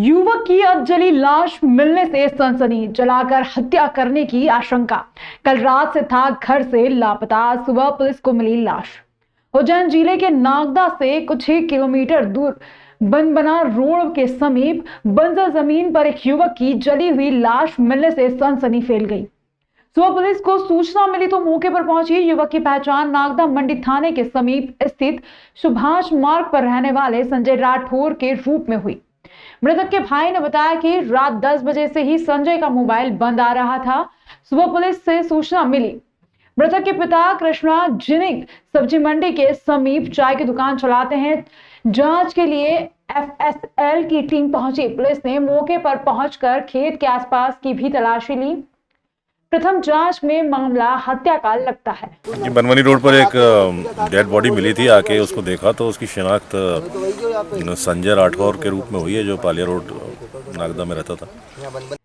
युवक की अब जली लाश मिलने से सनसनी, जलाकर हत्या करने की आशंका। कल रात से था घर से लापता, सुबह पुलिस को मिली लाश। उज्जैन जिले के नागदा से कुछ ही किलोमीटर दूर बनबना रोड के समीप बंजर जमीन पर एक युवक की जली हुई लाश मिलने से सनसनी फैल गई। सुबह पुलिस को सूचना मिली तो मौके पर पहुंची युवक की पहचान नागदा मंडी थाने के समीप स्थित सुभाष मार्ग पर रहने वाले संजय राठौर के रूप में हुई। मृतक के भाई ने बताया कि रात 10 बजे से ही संजय का मोबाइल बंद आ रहा था। सुबह पुलिस से सूचना मिली। मृतक के पिता कृष्णा जिनिक सब्जी मंडी के समीप चाय की दुकान चलाते हैं। जांच के लिए एफएसएल की टीम पहुंची। पुलिस ने मौके पर पहुंचकर खेत के आसपास की भी तलाशी ली। प्रथम जांच में मामला हत्या का लगता है। ये बनवनी रोड पर एक डेड बॉडी मिली थी। आके उसको देखा तो उसकी शिनाख्त संजय राठौर के रूप में हुई है, जो पालिया रोड नागदा में रहता था।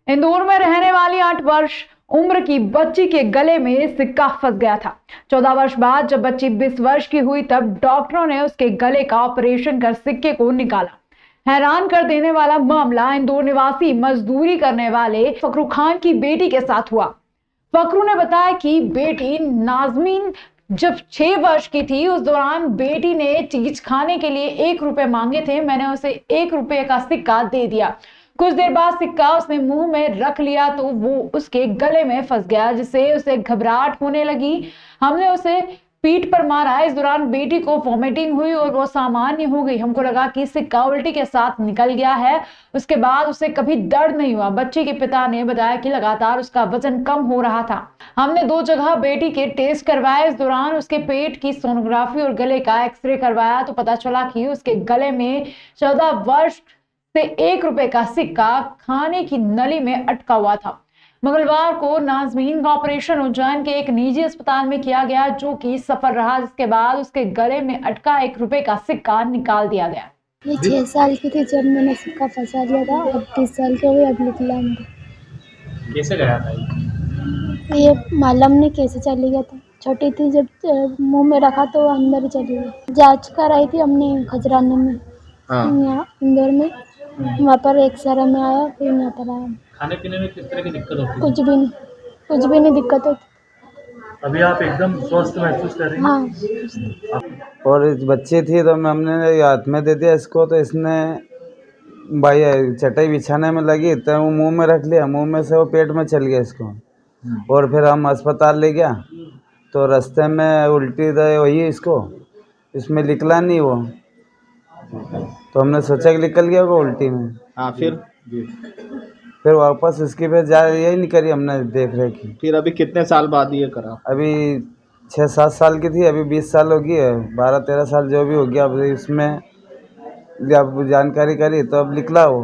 इंदौर में रहने वाली 8 वर्ष उम्र की बच्ची के गले में सिक्का फंस गया था। 14 वर्ष बाद जब बच्ची 20 वर्ष की हुई तब डॉक्टरों ने उसके गले का ऑपरेशन कर सिक्के को निकाला। हैरान कर देने वाला मामला इंदौर निवासी मजदूरी करने वाले फकरू खान की बेटी के साथ हुआ। फकरू ने बताया कि बेटी नाजमीन जब 6 वर्ष की थी, उस दौरान बेटी ने चीज खाने के लिए 1 रुपए मांगे थे। मैंने उसे 1 रुपए का सिक्का दे दिया। कुछ देर बाद सिक्का उसने मुंह में रख लिया तो वो उसके गले में फंस गया, जिससे उसे घबराहट होने लगी। हमने उसे पीठ पर मारा। इस दौरान बेटी को वॉमिटिंग हुई और वो सामान्य हो गई। हमको लगा कि सिक्का उल्टी के साथ निकल गया है। उसके बाद उसे कभी दर्द नहीं हुआ। बच्चे के पिता ने बताया कि लगातार उसका वजन कम हो रहा था। हमने 2 जगह बेटी के टेस्ट करवाए। इस दौरान उसके पेट की सोनोग्राफी और गले का एक्सरे करवाया तो पता चला कि उसके गले में 14 वर्ष से 1 रुपए का सिक्का खाने की नली में अटका हुआ था। मंगलवार को नाजमीन का ऑपरेशन उज्जैन के एक निजी अस्पताल में किया गया, जो कि सफल रहा, जिसके बाद उसके गले में अटका 1 रुपए का सिक्का निकाल दिया गया। ये 6 साल की थी जब मैंने सिक्का फंसा लिया था। अब 30 साल के हुए, अब निकला मुझे। कैसे गया था ये मालूम नहीं कैसे चली गया था। छोटी थी जब मुंह में रखा तो अंदर ही चली गई। जांच कराई थी हमने खजराने में, यहाँ इंदौर में। वहाँ पर एक्सरे में आया, फिर यहाँ पर आया। खाने पीने में किस तरह की दिक्कत होती है? कुछ भी नहीं दिक्कत होती। अभी आप एकदम स्वस्थ महसूस कर रहे हैं? हाँ। और इस बच्ची थी तो हमने हाथ में दे दिया इसको, तो इसने भाई चटाई बिछाने में लगी तो वो मुंह में रख लिया। मुंह में से वो पेट में चल गया इसको। और फिर हम अस्पताल ले गया तो रास्ते में उल्टी हुई इसको, इसमें निकला नहीं वो, तो हमने सोचा कि निकल गया वो उल्टी में। हाँ, फिर वापस इसकी फिर यही नहीं करी हमने देख रेख की। फिर अभी कितने साल बाद ये करा? अभी 6-7 साल की थी, अभी 20 साल हो गई है, 12-13 साल जो भी हो गया। अब इसमें जब जानकारी करी तो अब निकला वो।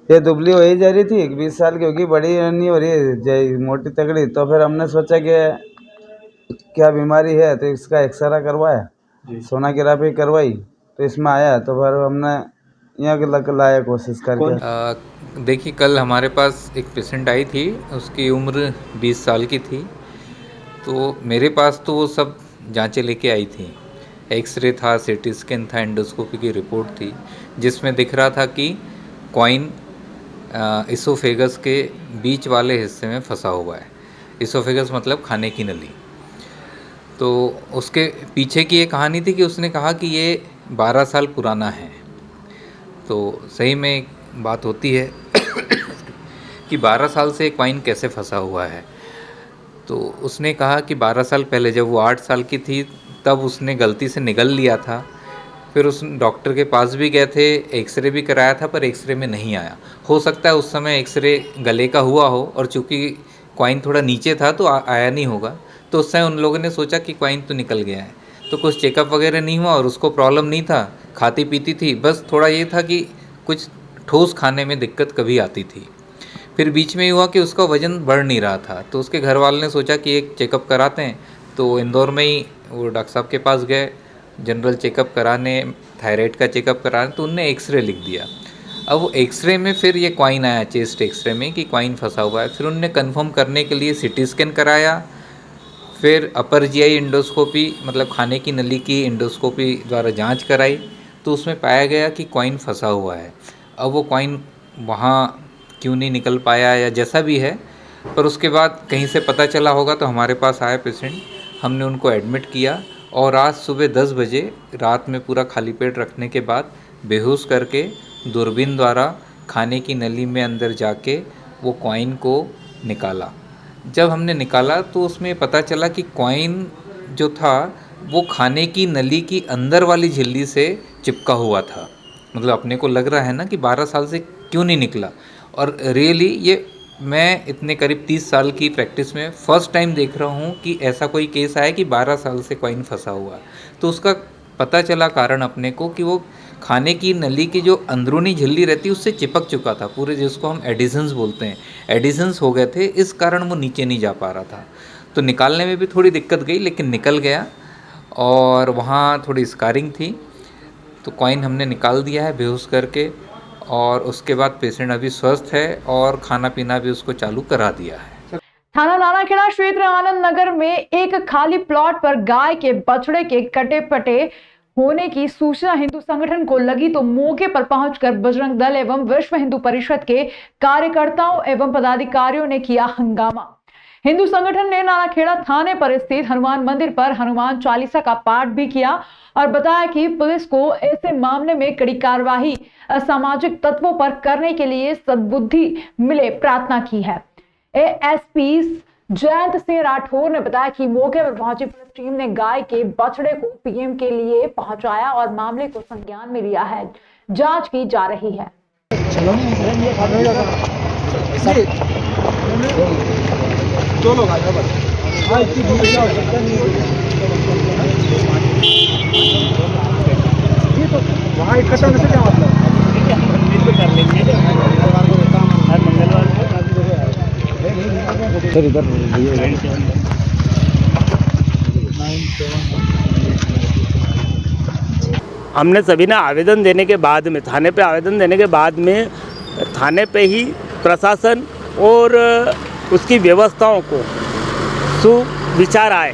ये दुबली हो ही जा रही थी, 20 साल की होगी, बड़ी नहीं हो रही, मोटी तगड़ी। तो फिर हमने सोचा कि क्या बीमारी है, तो इसका एक्सरा करवाया, सोनोग्राफी करवाई तो इसमें आया। तो फिर हमने यहाँ लाया कोशिश करके। देखिए, कल हमारे पास एक पेशेंट आई थी, उसकी उम्र 20 साल की थी। तो मेरे पास तो वो सब जांचें लेके आई थी। एक्सरे था, सीटी स्कैन था, एंडोस्कोपी की रिपोर्ट थी, जिसमें दिख रहा था कि कॉइन इसोफेगस के बीच वाले हिस्से में फंसा हुआ है। इसोफेगस मतलब खाने की नली। तो उसके पीछे की ये कहानी थी कि उसने कहा कि ये 12 साल पुराना है। तो सही में एक बात होती है कि 12 साल से कॉइन कैसे फंसा हुआ है। तो उसने कहा कि 12 साल पहले जब वो 8 साल की थी तब उसने गलती से निगल लिया था। फिर उस डॉक्टर के पास भी गए थे, एक्सरे भी कराया था, पर एक्सरे में नहीं आया। हो सकता है उस समय एक्सरे गले का हुआ हो और चूँकि कॉइन थोड़ा नीचे था तो आया नहीं होगा। तो उस समय उन लोगों ने सोचा कि कॉइन तो निकल गया है। तो कुछ चेकअप वगैरह नहीं हुआ और उसको प्रॉब्लम नहीं था, खाती पीती थी, बस थोड़ा ये था कि कुछ ठोस खाने में दिक्कत कभी आती थी। फिर बीच में हुआ कि उसका वज़न बढ़ नहीं रहा था, तो उसके घर वालों ने सोचा कि एक चेकअप कराते हैं। तो इंदौर में ही वो डॉक्टर साहब के पास गए जनरल चेकअप कराने, थायराइड का चेकअप कराने, तो उनने एक्सरे लिख दिया। अब वो एक्सरे में फिर ये कॉइन आया, चेस्ट एक्सरे में, कि कॉइन फंसा हुआ है। फिर उनने कंफर्म करने के लिए सीटी स्कैन कराया, फिर अपर जीआई एंडोस्कोपी मतलब खाने की नली की एंडोस्कोपी द्वारा जांच कराई, तो उसमें पाया गया कि कॉइन फंसा हुआ है। अब वो कॉइन वहाँ क्यों नहीं निकल पाया या जैसा भी है, पर उसके बाद कहीं से पता चला होगा तो हमारे पास आया पेशेंट, हमने उनको एडमिट किया और आज सुबह 10 बजे रात में पूरा खाली पेट रखने के बाद बेहोश करके दूरबीन द्वारा खाने की नली में अंदर जाके वो कॉइन को निकाला। जब हमने निकाला तो उसमें पता चला कि कॉइन जो था वो खाने की नली की अंदर वाली झिल्ली से चिपका हुआ था। मतलब अपने को लग रहा है ना कि 12 साल से क्यों नहीं निकला, और रियली ये मैं इतने करीब 30 साल की प्रैक्टिस में फ़र्स्ट टाइम देख रहा हूँ कि ऐसा कोई केस आया कि 12 साल से कॉइन फंसा हुआ। तो उसका पता चला कारण अपने को कि वो खाने की नली की जो अंदरूनी झिल्ली रहती है उससे चिपक चुका था पूरे, जिसको हम एडिशंस बोलते हैं, एडिशंस हो गए थे, इस कारण वो नीचे नहीं जा पा रहा था। तो निकालने में भी थोड़ी दिक्कत गई लेकिन निकल गया, और वहाँ थोड़ी स्कारिंग थी तो कॉइन हमने निकाल दिया है बेहोश करके, और उसके बाद पेशेंट अभी स्वस्थ है और खाना पीना भी उसको चालू करा दिया है। थाना नानाखेड़ा क्षेत्र आनंद नगर में एक खाली प्लॉट पर गाय के बछड़े के कटे पटे होने की सूचना हिंदू संगठन को लगी तो मौके पर पहुंचकर बजरंग दल एवं विश्व हिंदू परिषद के कार्यकर्ताओं एवं पदाधिकारियों ने किया हंगामा। हिंदू संगठन ने नानाखेड़ा थाने पर स्थित हनुमान मंदिर पर हनुमान चालीसा का पाठ भी किया और बताया कि पुलिस को ऐसे मामले में कड़ी कार्रवाई असामाजिक तत्वों पर करने के लिए सद्बुद्धि मिले प्रार्थना की है। एएसपी जयंत सिंह राठौर ने बताया कि मौके पर पहुंची पुलिस टीम ने गाय के बछड़े को पीएम के लिए पहुंचाया और मामले को संज्ञान में लिया है, जांच की जा रही है। वहाँ इकट्ठा होने से क्या मतलब कर लेंगे हर मंगलवार सर इधर हमने सभी ने आवेदन देने के बाद में थाने पे आवेदन देने के बाद में थाने पे ही प्रशासन और उसकी व्यवस्थाओं को सुविचार आए,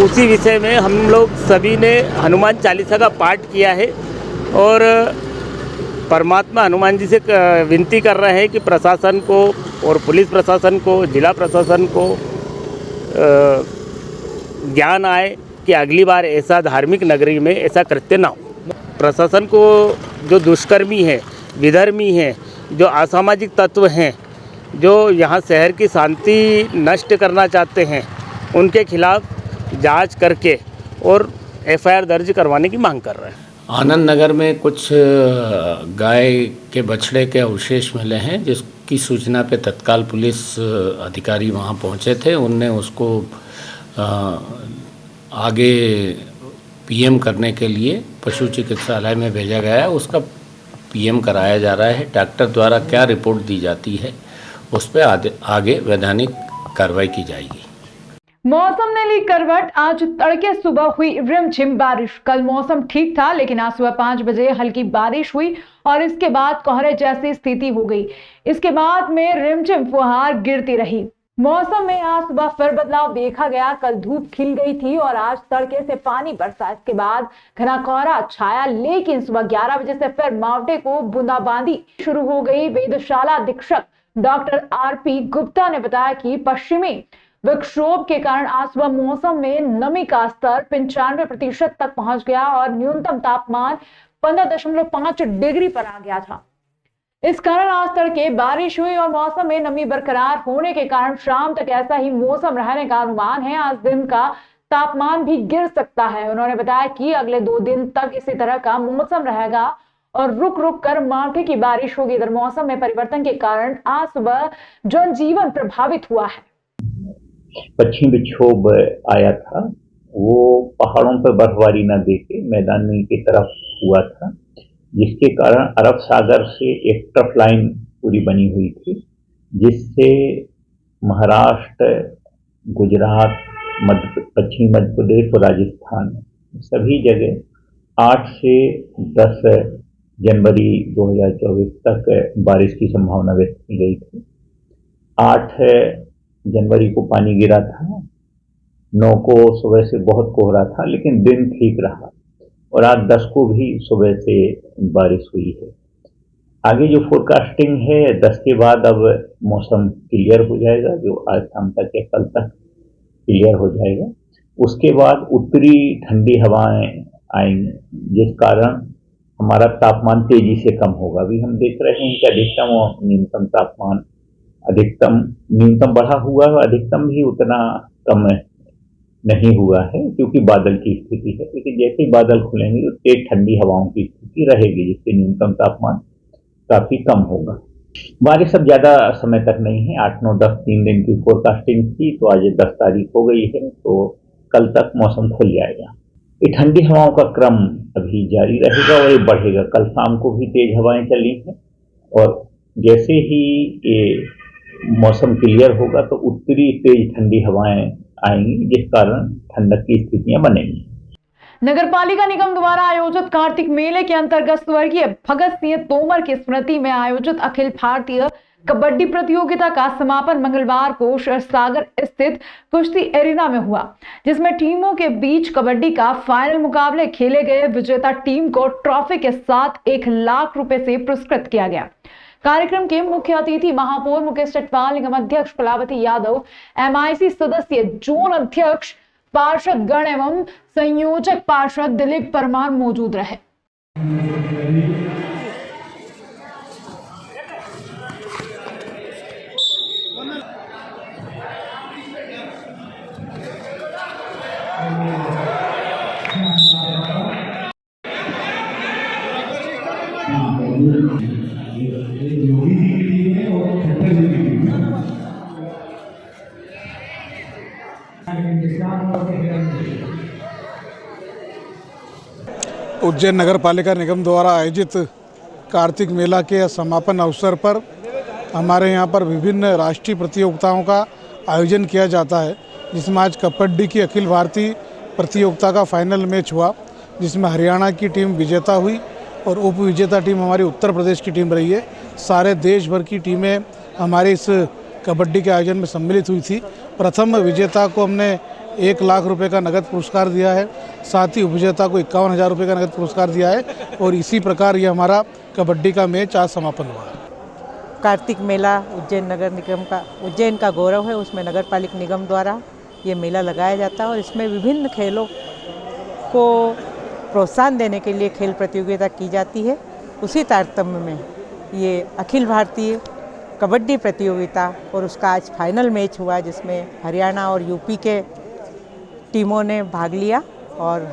उसी विषय में हम लोग सभी ने हनुमान चालीसा का पाठ किया है और परमात्मा हनुमान जी से विनती कर रहे हैं कि प्रशासन को और पुलिस प्रशासन को, जिला प्रशासन को ज्ञान आए कि अगली बार ऐसा धार्मिक नगरी में ऐसा कृत्य ना हो। प्रशासन को जो दुष्कर्मी हैं, विधर्मी हैं, जो असामाजिक तत्व हैं, जो यहाँ शहर की शांति नष्ट करना चाहते हैं, उनके खिलाफ जांच करके और एफआईआर दर्ज करवाने की मांग कर रहे हैं। आनंद नगर में कुछ गाय के बछड़े के अवशेष मिले हैं, जिसकी सूचना पे तत्काल पुलिस अधिकारी वहां पहुंचे थे। उनने उसको आगे पीएम करने के लिए पशु चिकित्सालय में भेजा गया है। उसका पीएम कराया जा रहा है। डॉक्टर द्वारा क्या रिपोर्ट दी जाती है उस पर आगे वैधानिक कार्रवाई की जाएगी। मौसम ने ली करवट, आज तड़के सुबह हुई रिमझिम बारिश। कल मौसम ठीक था लेकिन आज सुबह 5 बजे हल्की बारिश हुई और इसके बाद कोहरे जैसी स्थिति हो गई। इसके बाद में रिमझिम फुहार गिरती रही। मौसम में आज सुबह फिर बदलाव देखा गया। कल धूप खिल गई थी और आज तड़के से पानी बरसा। इसके बाद घना कोहरा छाया, लेकिन सुबह 11 बजे से फिर मावठे को बूंदाबांदी शुरू हो गई। वेधशाला अधीक्षक डॉक्टर आरपी गुप्ता ने बताया कि पश्चिमी विक्षोभ के कारण आज सुबह मौसम में नमी का स्तर 95% तक पहुंच गया और न्यूनतम तापमान 15.5 डिग्री पर आ गया था। इस कारण आज तड़के बारिश हुई और मौसम में नमी बरकरार होने के कारण शाम तक ऐसा ही मौसम रहने का अनुमान है। आज दिन का तापमान भी गिर सकता है। उन्होंने बताया कि अगले 2 दिन तक इसी तरह का मौसम रहेगा और रुक रुक कर मावठे की बारिश होगी। इधर मौसम में परिवर्तन के कारण आज सुबह जनजीवन प्रभावित हुआ है। पश्चिम विक्षोभ आया था, वो पहाड़ों पर बर्फबारी न देके मैदानी की तरफ हुआ था, जिसके कारण अरब सागर से एक ट्रफ लाइन पूरी बनी हुई थी, जिससे महाराष्ट्र, गुजरात, पश्चिमी मध्य प्रदेश और राजस्थान सभी जगह 8 से 10 जनवरी 2024 तक बारिश की संभावना व्यक्त की गई थी। 8 जनवरी को पानी गिरा था, 9 को सुबह से बहुत कोहरा था लेकिन दिन ठीक रहा और आज 10 को भी सुबह से बारिश हुई है। आगे जो फोरकास्टिंग है 10 के बाद अब मौसम क्लियर हो जाएगा, जो आज शाम तक या कल तक क्लियर हो जाएगा। उसके बाद उत्तरी ठंडी हवाएं आएंगी, जिस कारण हमारा तापमान तेजी से कम होगा। अभी हम देख रहे हैं कि अधिकतम और न्यूनतम तापमान, न्यूनतम बढ़ा हुआ है, अधिकतम भी उतना कम नहीं हुआ है क्योंकि बादल की स्थिति है। लेकिन जैसे ही बादल खुलेंगे तो तेज ठंडी हवाओं की स्थिति रहेगी, जिससे न्यूनतम तापमान काफी कम होगा। बारिश अब ज्यादा समय तक नहीं है, 8, 9, 10 3 दिन की फोरकास्टिंग थी, तो आज 10 तारीख हो गई है, तो कल तक मौसम खुल जाएगा। ये ठंडी हवाओं का क्रम अभी जारी रहेगा और ये बढ़ेगा। कल शाम को भी तेज हवाएं चली हैं और जैसे ही ये मौसम क्लियर होगा तो उत्तरी तेज ठंडी हवाएं आएंगी, जिस कारण ठंडक की स्थितियां बनेंगी। नगर पालिका निगम द्वारा आयोजित कार्तिक मेले के अंतर्गत स्वर्गीय भगत सिंह तोमर की स्मृति में आयोजित अखिल भारतीय कबड्डी प्रतियोगिता का समापन मंगलवार को सागर स्थित कुश्ती एरिना में हुआ, जिसमें टीमों के बीच कबड्डी का फाइनल मुकाबले खेले गए। विजेता टीम को ट्रॉफी के साथ 1 लाख रुपए से पुरस्कृत किया गया। कार्यक्रम के मुख्य अतिथि महापौर मुकेश चटवाल, निगम अध्यक्ष कलावती यादव, MIC सदस्य, जोन अध्यक्ष, पार्षद गण एवं संयोजक पार्षद दिलीप परमार मौजूद रहे। उज्जैन नगर पालिका निगम द्वारा आयोजित कार्तिक मेला के समापन अवसर पर हमारे यहाँ पर विभिन्न राष्ट्रीय प्रतियोगिताओं का आयोजन किया जाता है, जिसमें आज कबड्डी की अखिल भारतीय प्रतियोगिता का फाइनल मैच हुआ, जिसमें हरियाणा की टीम विजेता हुई और उप विजेता टीम हमारी उत्तर प्रदेश की टीम रही है। सारे देश भर की टीमें हमारे इस कबड्डी के आयोजन में सम्मिलित हुई थी। प्रथम विजेता को हमने 1 लाख रुपए का नगद पुरस्कार दिया है, साथ ही उपविजेता को 51,000 रुपये का नगद पुरस्कार दिया है और इसी प्रकार ये हमारा कबड्डी का मैच आज समापन हुआ। कार्तिक मेला उज्जैन नगर निगम का, उज्जैन का गौरव है, उसमें नगर पालिका निगम द्वारा ये मेला लगाया जाता है और इसमें विभिन्न खेलों को प्रोत्साहन देने के लिए खेल प्रतियोगिता की जाती है। उसी तारतम्य में ये अखिल भारतीय कबड्डी प्रतियोगिता और उसका आज फाइनल मैच हुआ, जिसमें हरियाणा और यूपी के टीमों ने भाग लिया और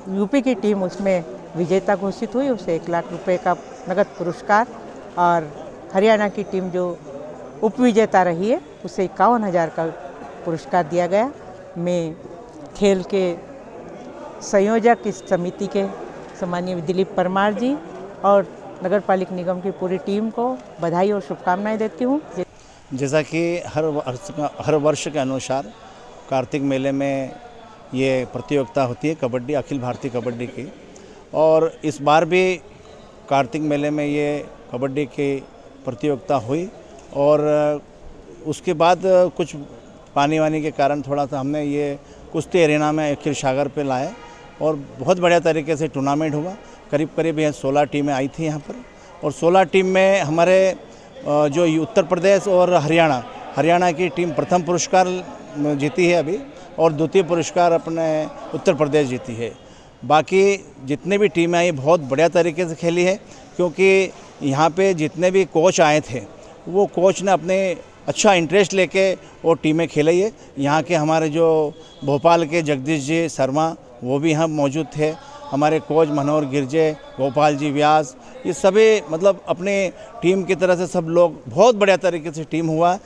यूपी की टीम उसमें विजेता घोषित हुई, उसे 1 लाख रुपए का नगद पुरस्कार, और हरियाणा की टीम जो उपविजेता रही है उसे 51,000 का पुरस्कार दिया गया। मैं खेल के संयोजक इस समिति के सम्माननीय दिलीप परमार जी और नगर पालिका निगम की पूरी टीम को बधाई और शुभकामनाएं देती हूँ। जैसा कि हर वर्ष के अनुसार कार्तिक मेले में ये प्रतियोगिता होती है कबड्डी, अखिल भारतीय कबड्डी की, और इस बार भी कार्तिक मेले में ये कबड्डी की प्रतियोगिता हुई और उसके बाद कुछ पानी वानी के कारण थोड़ा सा हमने ये कुश्ती एरिना में अखिल सागर पे लाए और बहुत बढ़िया तरीके से टूर्नामेंट हुआ। करीब करीब 16 टीमें आई थी यहाँ पर और 16 टीम में हमारे जो उत्तर प्रदेश और हरियाणा की टीम प्रथम पुरस्कार जीती है अभी और द्वितीय पुरस्कार अपने उत्तर प्रदेश जीती है। बाकी जितने भी टीमें आई बहुत बढ़िया तरीके से खेली है, क्योंकि यहाँ पे जितने भी कोच आए थे वो कोच ने अपने अच्छा इंटरेस्ट लेके वो टीमें खेली है। यहाँ के हमारे जो भोपाल के जगदीश जी शर्मा वो भी यहाँ मौजूद थे, हमारे कोच मनोहर गिरजे, गोपाल जी व्यास, ये सभी मतलब अपने टीम की तरह से सब लोग बहुत बढ़िया तरीके से टीम हुआ।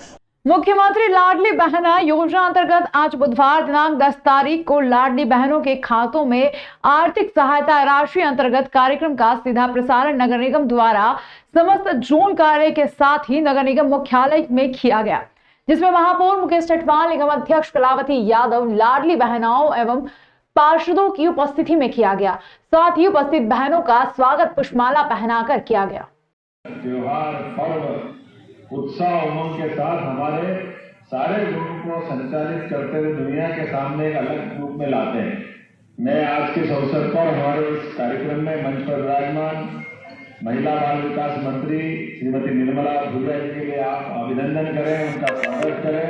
मुख्यमंत्री लाडली बहना योजना अंतर्गत आज बुधवार दिनांक 10 तारीख को लाडली बहनों के खातों में आर्थिक सहायता राशि अंतर्गत कार्यक्रम का सीधा प्रसारण नगर निगम द्वारा समस्त जोन कार्यालय के साथ ही नगर निगम मुख्यालय में किया गया, जिसमें महापौर मुकेश चटवाल, निगम अध्यक्ष कलावती यादव, लाडली बहनाओं एवं पार्षदों की उपस्थिति में किया गया। साथ ही उपस्थित बहनों का स्वागत पुष्पमाला पहनाकर किया गया। त्योहार, पर्व, उत्साह, उमंग के साथ हमारे सारे लोगों को संचालित करते हुए दुनिया के सामने एक अलग रूप में लाते हैं। मैं आज के इस अवसर पर हमारे इस कार्यक्रम में मंच पर विराजमान महिला बाल विकास मंत्री श्रीमती निर्मला भूरिया जी के लिए आप अभिनंदन करें, उनका स्वागत करें।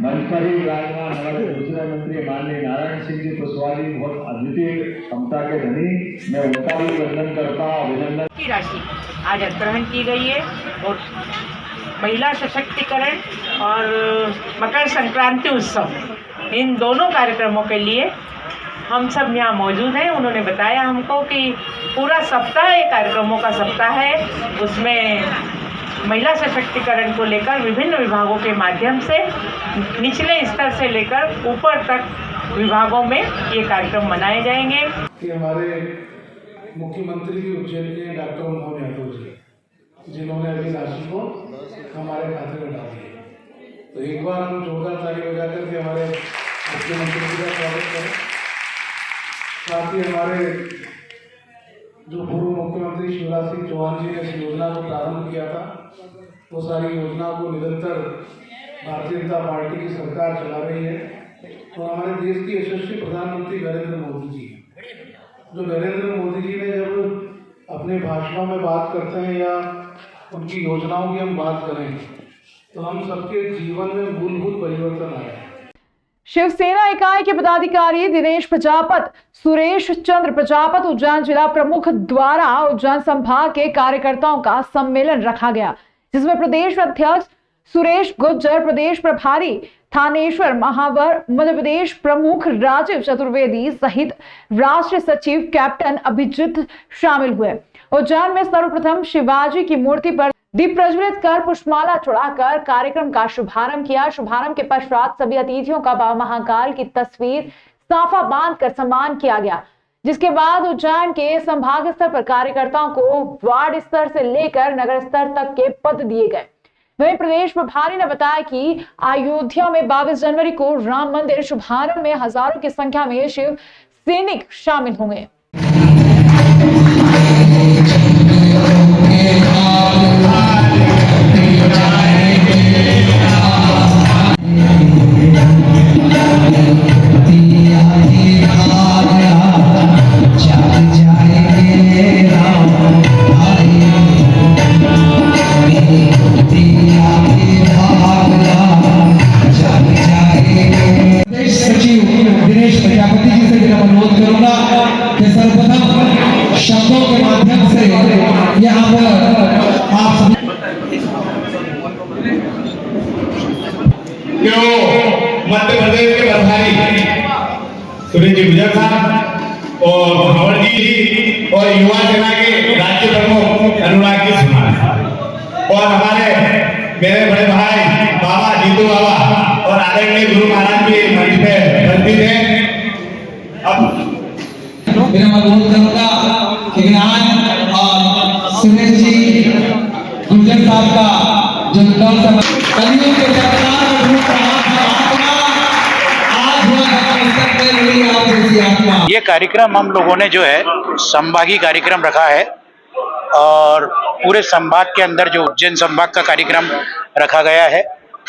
मंच पर ही विराजमान हमारे दूसरे मंत्री माननीय नारायण सिंह जी कुशवाहा जी बहुत अद्वितीय क्षमता के धनी, मैं उनका भी वंदन करता हूँ, अभिनंदन। की राशि आज ग्रहण की गई है और महिला सशक्तिकरण और मकर संक्रांति उत्सव इन दोनों कार्यक्रमों के लिए हम सब यहाँ मौजूद हैं। उन्होंने बताया हमको कि पूरा सप्ताह ये कार्यक्रमों का सप्ताह है, उसमें महिला सशक्तिकरण को लेकर विभिन्न विभागों के माध्यम से निचले स्तर से लेकर ऊपर तक विभागों में ये कार्यक्रम मनाए जाएंगे। कि हमारे मुख्यमंत्री भी उज्जैन के डॉक्टर मोहन यादव जी, जिन्होंने अभी राशि को हमारे खाते में डाल दी, तो एक बार हम जोरदार ताली बजा करके हमारे मुख्यमंत्री जी का स्वागत करें। साथ ही हमारे जो पूर्व मुख्यमंत्री शिवराज सिंह चौहान जी ने इस योजना को प्रारंभ किया था, वो सारी योजना को निरंतर भारतीय जनता पार्टी की सरकार चला रही है। और हमारे देश की यशस्वी प्रधानमंत्री नरेंद्र मोदी जी, जो नरेंद्र मोदी जी ने जब अपने भाषणों में बात करते हैं या उनकी योजनाओं की हम बात करें, तो हम सबके जीवन में मूलभूत परिवर्तन आए। शिवसेना इकाई के पदाधिकारी दिनेश प्रजापत, सुरेश चंद्र प्रजापत उज्जैन जिला प्रमुख द्वारा उज्जैन संभाग के कार्यकर्ताओं का सम्मेलन रखा गया, जिसमें प्रदेश अध्यक्ष सुरेश गुज्जर, प्रदेश प्रभारी थानेश्वर महावर, मध्य प्रदेश प्रमुख राजीव चतुर्वेदी सहित राष्ट्रीय सचिव कैप्टन अभिजीत शामिल हुए। उज्जैन में सर्वप्रथम शिवाजी की मूर्ति पर दीप प्रज्वलित कर पुष्पमाला चढ़ाकर कार्यक्रम का शुभारंभ किया। शुभारंभ के पश्चात सभी अतिथियों का बाबा महाकाल की तस्वीर साफा बांधकर सम्मान किया गया, जिसके बाद उज्जैन के संभाग स्तर पर कार्यकर्ताओं को वार्ड स्तर से लेकर नगर स्तर तक के पद दिए गए। वहीं प्रदेश प्रभारी ने बताया कि अयोध्या में 22 जनवरी को राम मंदिर शुभारंभ में हजारों की संख्या में शिव सैनिक शामिल होंगे। सचिव दिनेश प्रजापति जी से मैं अनुरोध करूंगा कि सर्वप्रथम शब्दों के माध्यम से यहाँ पर आप मध्य प्रदेश के प्रभारी सुरेश जी गुजर साहब और भावर जी और युवा सेना के राज्य प्रमुख अनुराग जी सुना और हमारे मेरे बड़े भाई बाबा जीतू बाबा और आदरणीय गुरु महाराज भी मंच पे उपस्थित हैं। अब मैं अनुरोध करूंगा कि आज सुरेश जी गुजर साहब का जो दौर कलियों के सरकार ये कार्यक्रम हम लोगों ने जो है संभागीय कार्यक्रम रखा है और पूरे संभाग के अंदर जो उज्जैन संभाग का कार्यक्रम रखा गया है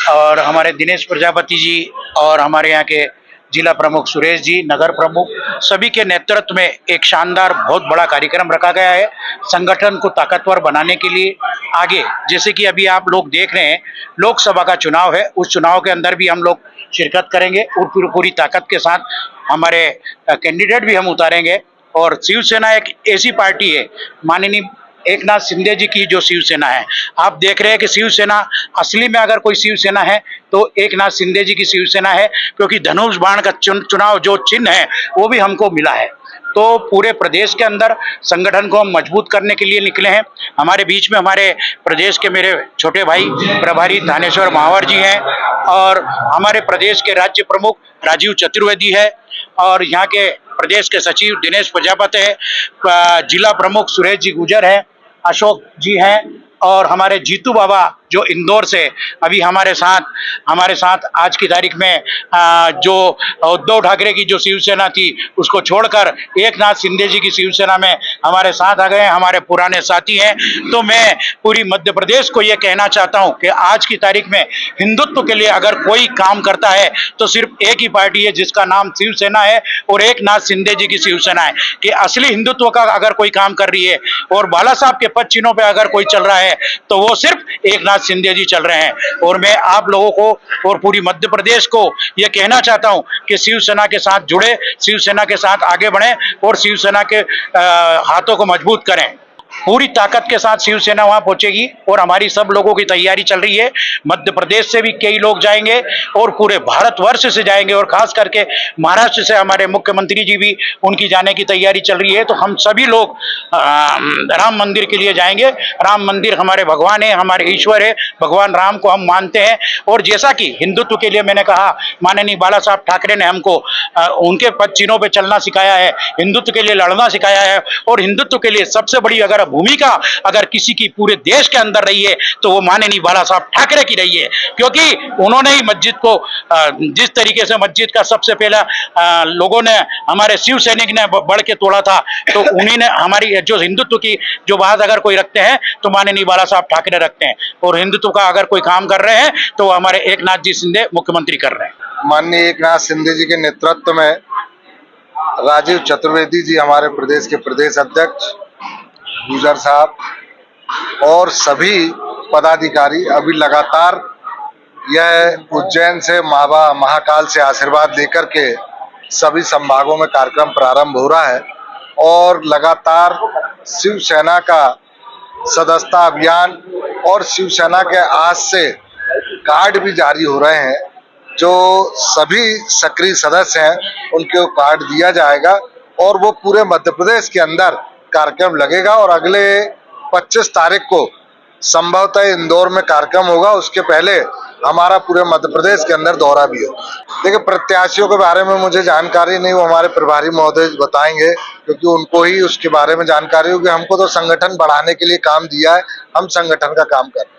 और हमारे दिनेश प्रजापति जी और हमारे यहाँ के जिला प्रमुख सुरेश जी, नगर प्रमुख, सभी के नेतृत्व में एक शानदार बहुत बड़ा कार्यक्रम रखा गया है संगठन को ताकतवर बनाने के लिए। आगे जैसे कि अभी आप लोग देख रहे हैं लोकसभा का चुनाव है, उस चुनाव के अंदर भी हम लोग शिरकत करेंगे और पूरी ताकत के साथ हमारे कैंडिडेट भी हम उतारेंगे। और शिवसेना एक ऐसी पार्टी है, माननीय एकनाथ शिंदे जी की जो शिवसेना है, आप देख रहे हैं कि शिवसेना असली में अगर कोई शिवसेना है तो एकनाथ शिंदे जी की शिवसेना है, क्योंकि धनुष बाण का चुनाव जो चिन्ह है वो भी हमको मिला है। तो पूरे प्रदेश के अंदर संगठन को हम मजबूत करने के लिए निकले हैं। हमारे बीच में हमारे प्रदेश के मेरे छोटे भाई प्रभारी थानेश्वर महावर जी हैं और हमारे प्रदेश के राज्य प्रमुख राजीव चतुर्वेदी है और यहाँ के प्रदेश के सचिव दिनेश प्रजापति है, जिला प्रमुख सुरेश जी गुजर है, अशोक जी हैं और हमारे जीतू बाबा जो इंदौर से अभी हमारे साथ आज की तारीख में जो उद्धव ठाकरे की जो शिवसेना थी उसको छोड़कर एकनाथ शिंदे जी की शिवसेना में हमारे साथ आ गए हैं, हमारे पुराने साथी हैं। तो मैं पूरी मध्य प्रदेश को ये कहना चाहता हूं कि आज की तारीख में हिंदुत्व के लिए अगर कोई काम करता है तो सिर्फ एक ही पार्टी है जिसका नाम शिवसेना है और एकनाथ शिंदे जी की शिवसेना है। कि असली हिंदुत्व का अगर कोई काम कर रही है और बाला साहब के पद चिन्हों पर अगर कोई चल रहा है तो वो सिर्फ एकनाथ शिंदे जी चल रहे हैं। और मैं आप लोगों को और पूरी मध्य प्रदेश को यह कहना चाहता हूं कि शिवसेना के साथ जुड़े, शिवसेना के साथ आगे बढ़ें और शिवसेना के हाथों को मजबूत करें। पूरी ताकत के साथ शिवसेना वहां पहुंचेगी और हमारी सब लोगों की तैयारी चल रही है। मध्य प्रदेश से भी कई लोग जाएंगे और पूरे भारतवर्ष से जाएंगे और खास करके महाराष्ट्र से हमारे मुख्यमंत्री जी भी उनकी जाने की तैयारी चल रही है। तो हम सभी लोग राम मंदिर के लिए जाएंगे। राम मंदिर हमारे भगवान है, हमारे ईश्वर है, भगवान राम को हम मानते हैं। और जैसा कि हिंदुत्व के लिए मैंने कहा, माननीय बाला साहब ठाकरे ने हमको उनके पद चिन्हों पर चलना सिखाया है, हिंदुत्व के लिए लड़ना सिखाया है। और हिंदुत्व के लिए सबसे बड़ी अगर भूमिका अगर किसी की पूरे देश के अंदर रही है तो वो माननीय बाला साहब ठाकरे की रही है, क्योंकि उन्होंने ही मस्जिद को जिस तरीके से मस्जिद का सबसे पहला लोगों ने हमारे शिव सैनिक ने बढ़ के तोड़ा था, तो उन्हीं ने हमारी जो हिंदुत्व की जो बात अगर कोई रखते हैं तो माननीय बाला साहब ठाकरे रखते हैं। और हिंदुत्व का अगर कोई काम कर रहे हैं तो हमारे एकनाथ जी शिंदे मुख्यमंत्री कर रहे हैं। माननीय एकनाथ शिंदे जी के नेतृत्व में राजीव चतुर्वेदी जी हमारे प्रदेश के प्रदेश अध्यक्ष, गुजर साहब और सभी पदाधिकारी अभी लगातार यह उज्जैन से महाकाल से आशीर्वाद लेकर के सभी संभागों में कार्यक्रम प्रारंभ हो रहा है। और लगातार शिवसेना का सदस्यता अभियान और शिवसेना के आज से कार्ड भी जारी हो रहे हैं। जो सभी सक्रिय सदस्य हैं उनको कार्ड दिया जाएगा और वो पूरे मध्य प्रदेश के अंदर कार्यक्रम लगेगा। और अगले 25 तारीख को संभवतः इंदौर में कार्यक्रम होगा, उसके पहले हमारा पूरे मध्य प्रदेश के अंदर दौरा भी हो। देखिए, प्रत्याशियों के बारे में मुझे जानकारी नहीं, वो हमारे प्रभारी महोदय बताएंगे, क्योंकि उनको ही उसके बारे में जानकारी होगी। हमको तो संगठन बढ़ाने के लिए काम दिया है, हम संगठन का काम कर रहे हैं।